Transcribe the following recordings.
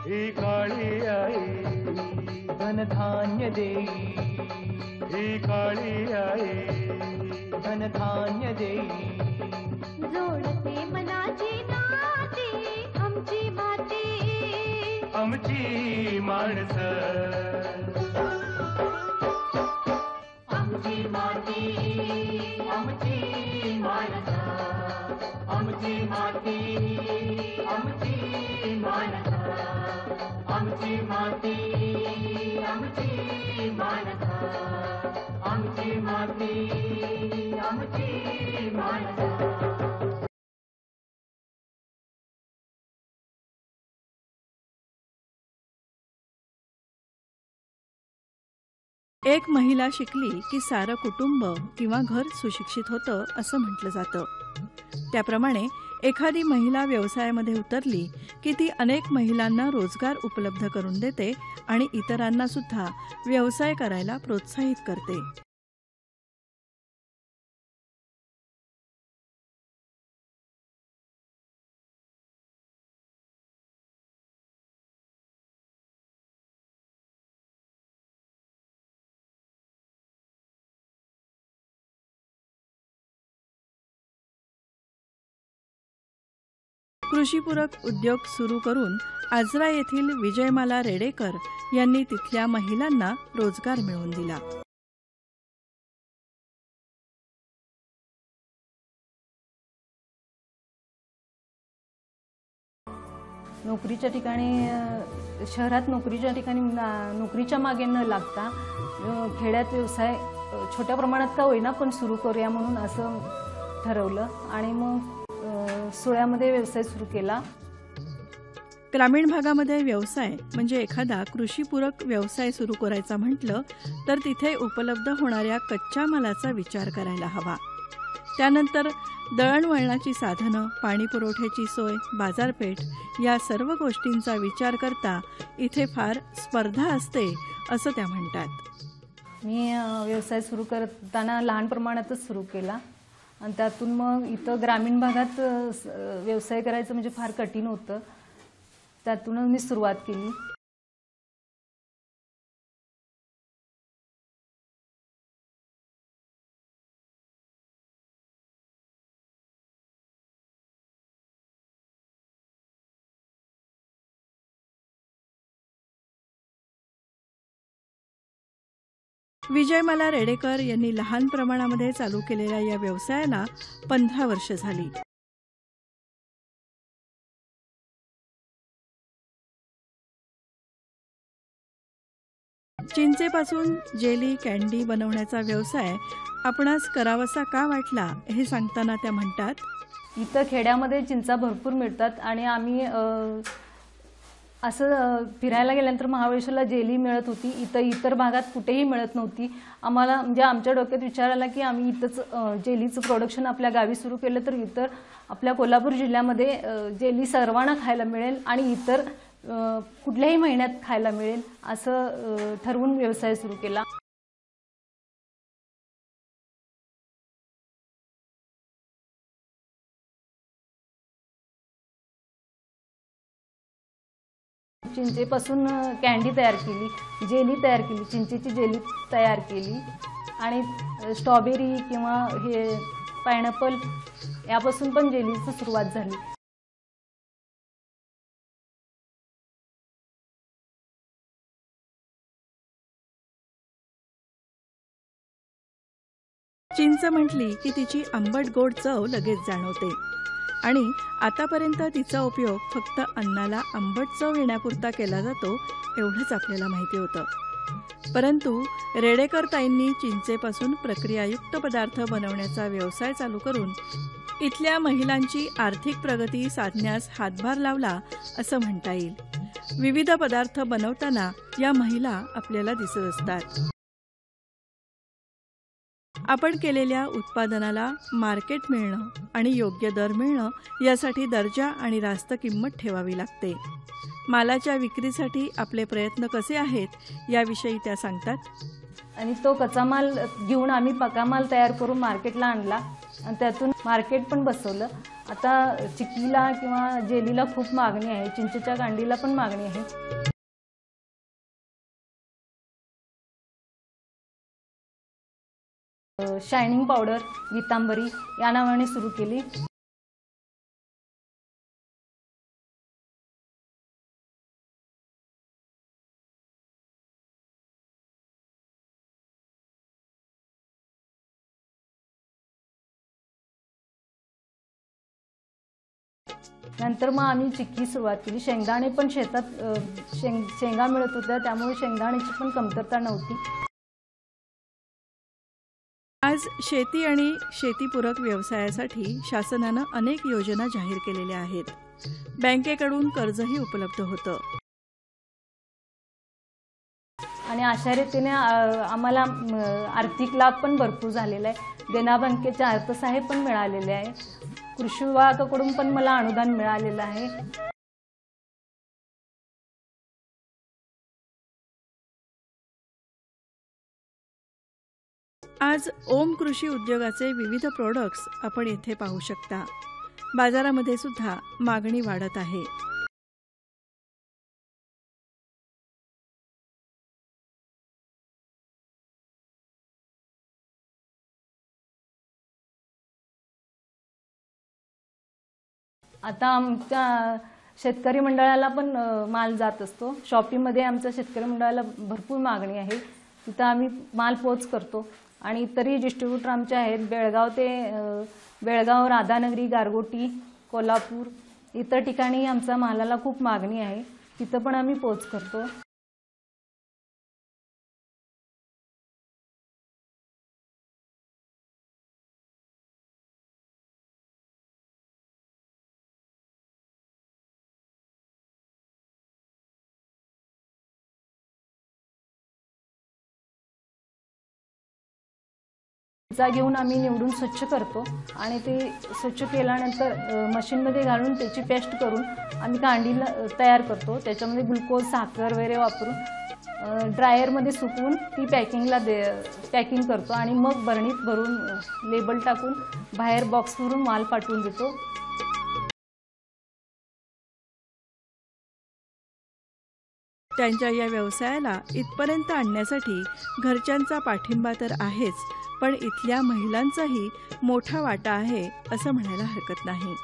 ही काळी आई धनधान्य देई, ही काळी आई धनधान्य देई. जोडते मनाची नाती आमची माती, आमची माणसं, आमची माती, आमची माणसं, आमची माती, आमची माणसं, आमची माती, आमची माणसं, आमची माती, आमची माणसं. एक महिला शिकली की सारं कुटुंब किंवा घर सुशिक्षित होतं असं म्हटलं जातं. त्याप्रमाणे एखादी महिला व्यवसायामध्ये उतरली की ती अनेक महिलांना रोजगार उपलब्ध करून देते आणि इतरांना सुद्धा व्यवसाय करायला प्रोत्साहित करते. कृषीपूरक उद्योग सुरू करून आजरा येथील विजयमाला रेडेकर यांनी तिथल्या महिलांना रोजगार मिळवून दिला. नोकरीच्या ठिकाणी, शहरात नोकरीच्या ठिकाणी नोकरीच्या मागे न लागता खेड्यात व्यवसाय छोट्या प्रमाणात का होईना पण सुरू करूया म्हणून असं ठरवलं आणि मग सुळ्यामध्ये व्यवसाय सुरू केला. ग्रामीण भागामध्ये व्यवसाय म्हणजे एखादा कृषीपूरक व्यवसाय सुरू करायचा म्हटलं तर तिथे उपलब्ध होणाऱ्या कच्च्या मालाचा विचार करायला हवा. त्यानंतर दळणवळणाची साधनं, पाणी पुरवठ्याची सोय, बाजारपेठ या सर्व गोष्टींचा विचार करता इथे फार स्पर्धा असते असं त्या म्हणतात. मी व्यवसाय सुरू करताना लहान प्रमाणातच सुरू केला आणि त्यातून मग इथं ग्रामीण भागात व्यवसाय करायचं म्हणजे फार कठीण होतं. त्यातूनच मी सुरुवात केली. विजयमाला रेडेकर यांनी लहान प्रमाणामध्ये चालू केलेल्या या व्यवसायाला 15 वर्ष झाली. चिंचेपासून जेली, कॅन्डी बनवण्याचा व्यवसाय आपणास करावासा का वाटला हे सांगताना त्या म्हणतात, इथं खेड्यामध्ये चिंचा भरपूर मिळतात आणि आम्ही असं फिरायला गेल्यानंतर महाबळेश्वरला जेली मिळत होती, इतर भागात कुठेही मिळत नव्हती. आम्हाला म्हणजे आमच्या डोक्यात विचार आला की आम्ही इथंच जेलीचं प्रोडक्शन आपल्या गावी सुरू केलं तर इतर आपल्या कोल्हापूर जिल्ह्यामध्ये जेली सर्वांना खायला मिळेल आणि इतर कुठल्याही महिन्यात खायला मिळेल असं ठरवून व्यवसाय सुरू केला. चिंचेपासून कॅन्डी तयार केली, जेली तयार केली, चिंचेची जेली तयार केली आणि स्ट्रॉबेरी किंवा हे पायनॅपल यापासून पण जेलीची सुरुवात झाली. चिंच म्हटली की तिची आंबट गोड चव लगेच जाणवते आणि आतापर्यंत तिचा उपयोग फक्त अन्नाला आंबट चव येण्यापुरता केला जातो एवढंच आपल्याला माहिती होतं. परंतु रेडेकर ताईंनी चिंचेपासून प्रक्रियायुक्त पदार्थ बनवण्याचा व्यवसाय चालू करून इथल्या महिलांची आर्थिक प्रगती साधण्यास हातभार लावला असं म्हणता येईल. विविध पदार्थ बनवताना या महिला आपल्याला दिसत असतात. आपण केलेल्या उत्पादनाला मार्केट मिळणं आणि योग्य दर मिळणं यासाठी दर्जा आणि रास्त किंमत ठेवावी लागते. मालाच्या विक्रीसाठी आपले प्रयत्न कसे आहेत याविषयी त्या सांगतात. आणि तो कच्चा माल घेऊन आम्ही पक्का माल तयार करून मार्केटला आणला आणि त्यातून मार्केट पण बसवलं आता चिक्कीला किंवा जेलीला खूप मागणी आहे, चिंचेच्या कांडीला पण मागणी आहे. शायनिंग पावडर, गीतांबरी या नावाने सुरू केली. नंतर मग आम्ही चिक्की सुरुवात केली. शेंगदाणे पण शेतात शेंगा मिळत होत्या, त्यामुळे शेंगदाण्याची पण कमतरता नव्हती. आज शेती आणि शेतीपूरक व्यवसायासाठी शासनानं अनेक योजना जाहीर केलेल्या आहेत. बँकेकडून कर्जही उपलब्ध होतं आणि अशा रीतीने आम्हाला आर्थिक लाभ पण भरपूर झालेला आहे. देना बँकेचे अर्थसहाय्य पण मिळालेले आहे. कृषी विभागाकडून पण मला अनुदान मिळालेलं आहे. आज ओम कृषी उद्योगाचे विविध प्रोडक्ट्स आपण येथे पाहू शकता. बाजारामध्ये सुद्धा मागणी वाढत आहे. आता आमच्या शेतकरी मंडळाला पण माल जात असतो. शॉपीमध्ये आमच्या शेतकरी मंडळाला भरपूर मागणी आहे. तिथं आम्ही माल पोच करतो आणि इतरही डिस्ट्रीब्युटर आमचे आहेत. बेळगाव, राधानगरी, गारगोटी, कोल्हापूर इतर ठिकाणी आमच्या मालाला खूप मागणी आहे. तिथं पण आम्ही पोच करतो. जा घेऊन आम्ही निवडून स्वच्छ करतो आणि ते स्वच्छ केल्यानंतर मशीनमध्ये घालून त्याची पेस्ट करून आम्ही कांडीला तयार करतो. त्याच्यामध्ये ग्लुकोज, साखर वगैरे वापरून ड्रायरमध्ये सुकवून ती पॅकिंग करतो आणि मग बरणीत भरून लेबल टाकून बाहेर बॉक्सवरून माल पाठवून देतो. त्यांच्या या व्यवसायाला इथपर्यंत आणण्यासाठी घरच्यांचा पाठिंबा तर आहेच, पण इथल्या महिलांचाही मोठा वाटा आहे असं म्हणायला हरकत नाही.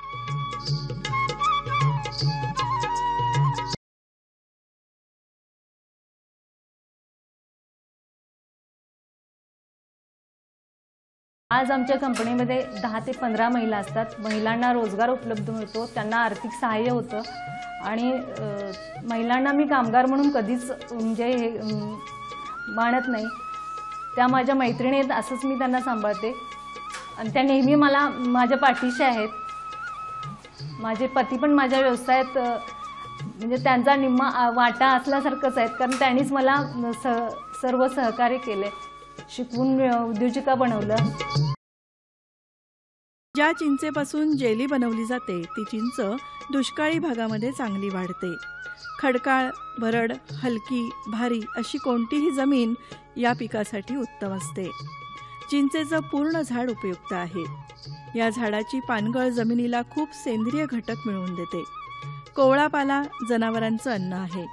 आज आमच्या कंपनीमध्ये 10 ते 15 महिला असतात. महिलांना रोजगार उपलब्ध मिळतो, त्यांना आर्थिक सहाय्य होतं आणि महिलांना मी कामगार म्हणून कधीच म्हणजे मानत नाही. त्या माझ्या मैत्रिणी आहेत, असंच मी त्यांना सांभाळते आणि त्या नेहमी मला माझ्या पाठीशी आहेत. माझे पती पण माझ्या व्यवसायात म्हणजे त्यांचा निम्मा वाटा असल्यासारखंच आहेत, कारण त्यांनीच मला सर्व सहकार्य केले, शिकवून उद्योजिका बनवलं. ज्या चिंचेपासून जेली बनवली जाते ती चिंच दुष्काळी भागामध्ये चांगली वाढते. खडकाळ, भरड, हलकी, भारी अशी कोणतीही जमीन या पिकासाठी उत्तम असते. चिंचेचं पूर्ण झाड उपयुक्त आहे. या झाडाची पानगळ जमिनीला खूप सेंद्रिय घटक मिळवून देते. कोवळा पाला जनावरांचं अन्न आहे.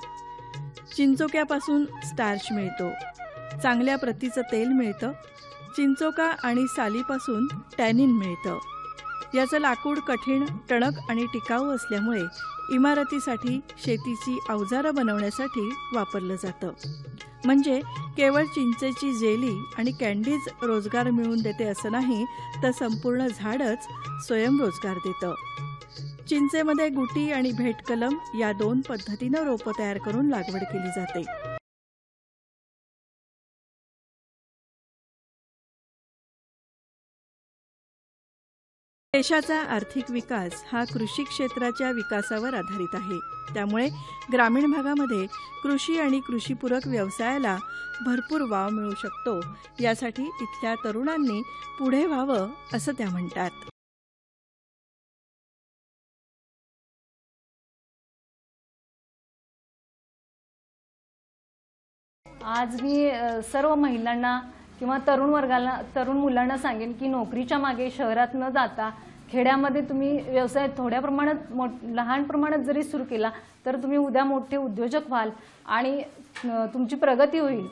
चिंचोक्यापासून स्टार्च मिळतो. चांगल्या प्रतीचं तेल मिळतं. चिंचोका आणि सालीपासून टॅनिन मिळतं. याचं लाकूड कठीण, टणक आणि टिकाऊ असल्यामुळे इमारतीसाठी, शेतीची अवजारं बनवण्यासाठी वापरलं जातं. म्हणजे केवळ चिंचेची जेली आणि कँडीज रोजगार मिळवून देते असं नाही, तर संपूर्ण झाडच स्वयंरोजगार देतं. चिंचेमध्ये गुटी आणि भेटकलम या 2 पद्धतीनं रोपं तयार करून लागवड केली जाते. देशाचा आर्थिक विकास हा कृषी क्षेत्राच्या विकासावर आधारित आहे. त्यामुळे ग्रामीण भागामध्ये कृषी आणि कृषीपूरक व्यवसायाला भरपूर वाव मिळू शकतो. यासाठी इथल्या तरुणांनी पुढे व्हावं असं त्या म्हणतात. आज मी सर्व महिलांना किंवा तरुण मुलांना सांगेन की नोकरीच्या मागे शहरात न जाता खेड्यामध्ये तुम्ही व्यवसाय थोड्या प्रमाणात लहान प्रमाणात जरी सुरू केला तर तुम्ही उद्या मोठे उद्योजक व्हाल आणि तुमची प्रगती होईल.